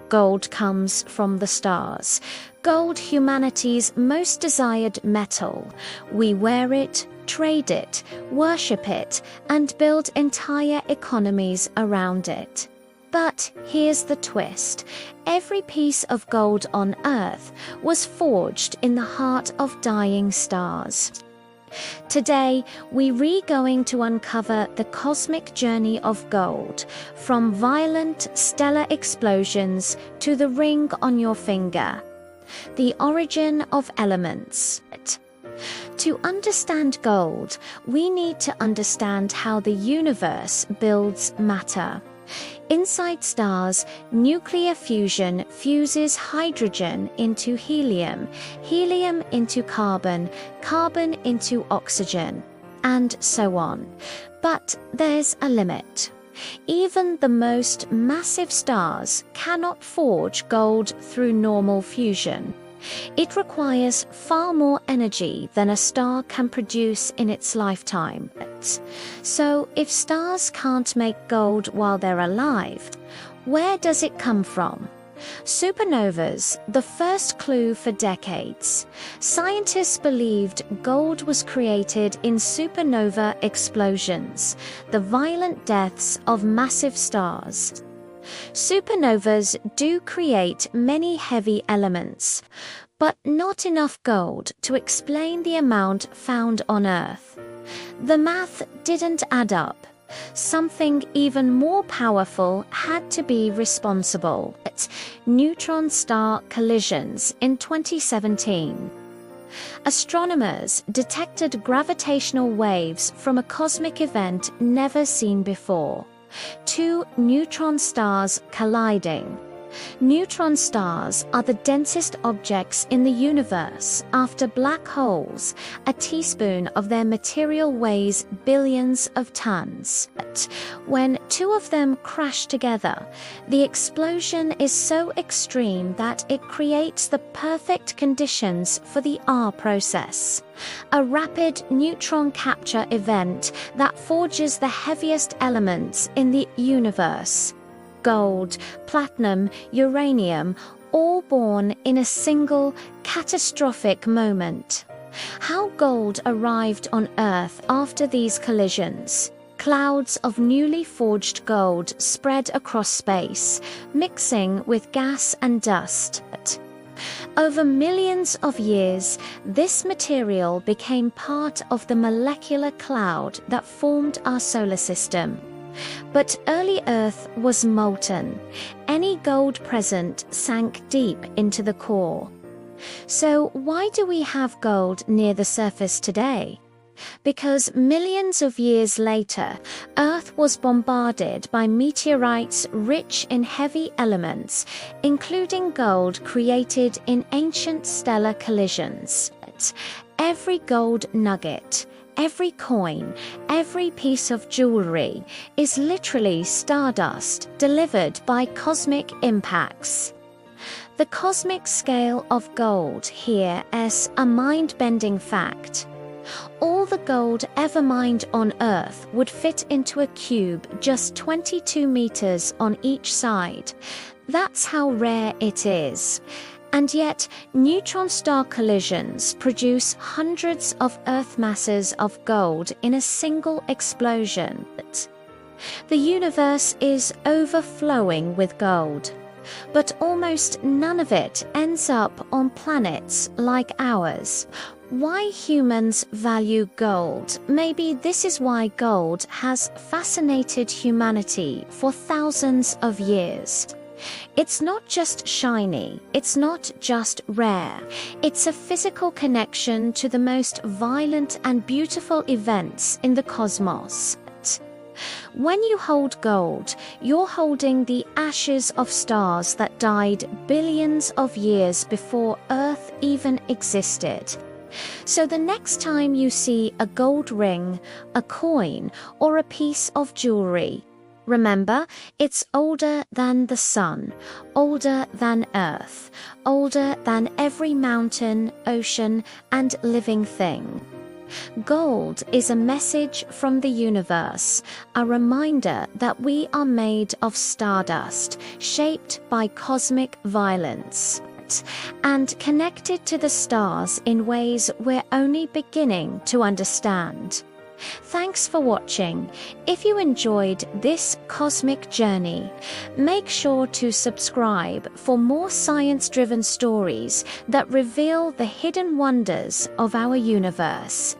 gold comes from the stars. Gold, humanity's most desired metal. We wear it, trade it, worship it, and build entire economies around it. But here's the twist. Every piece of gold on Earth was forged in the heart of dying stars. Today, we're going to uncover the cosmic journey of gold, from violent stellar explosions to the ring on your finger. The origin of elements. To understand gold, we need to understand how the universe builds matter. Inside stars, nuclear fusion fuses hydrogen into helium, helium into carbon, carbon into oxygen, and so on. But there's a limit. Even the most massive stars cannot forge gold through normal fusion. It requires far more energy than a star can produce in its lifetime. So, if stars can't make gold while they're alive, where does it come from? Supernovas, the first clue for decades. Scientists believed gold was created in supernova explosions, the violent deaths of massive stars. Supernovas do create many heavy elements, but not enough gold to explain the amount found on Earth. The math didn't add up. Something even more powerful had to be responsible. Neutron star collisions in 2017. Astronomers detected gravitational waves from a cosmic event never seen before. Two neutron stars colliding. Neutron stars are the densest objects in the universe after black holes. A teaspoon of their material weighs billions of tons. When two of them crash together, the explosion is so extreme that it creates the perfect conditions for the R process, a rapid neutron capture event that forges the heaviest elements in the universe. Gold, platinum, uranium, all born in a single catastrophic moment. How gold arrived on Earth after these collisions. Clouds of newly forged gold spread across space, mixing with gas and dust. Over millions of years, this material became part of the molecular cloud that formed our solar system. But early Earth was molten. Any gold present sank deep into the core. So why do we have gold near the surface today? Because millions of years later, Earth was bombarded by meteorites rich in heavy elements, including gold created in ancient stellar collisions. Every gold nugget, every coin, every piece of jewelry is literally stardust delivered by cosmic impacts. The cosmic scale of gold here is a mind-bending fact. All the gold ever mined on Earth would fit into a cube just 22 meters on each side. That's how rare it is. And yet, neutron star collisions produce hundreds of Earth masses of gold in a single explosion. The universe is overflowing with gold, but almost none of it ends up on planets like ours. Why humans value gold? Maybe this is why gold has fascinated humanity for thousands of years. It's not just shiny, it's not just rare, it's a physical connection to the most violent and beautiful events in the cosmos. When you hold gold, you're holding the ashes of stars that died billions of years before Earth even existed. So the next time you see a gold ring, a coin, or a piece of jewelry, remember, it's older than the sun, older than Earth, older than every mountain, ocean, and living thing. Gold is a message from the universe, a reminder that we are made of stardust, shaped by cosmic violence, and connected to the stars in ways we're only beginning to understand. Thanks for watching. If you enjoyed this cosmic journey, make sure to subscribe for more science-driven stories that reveal the hidden wonders of our universe.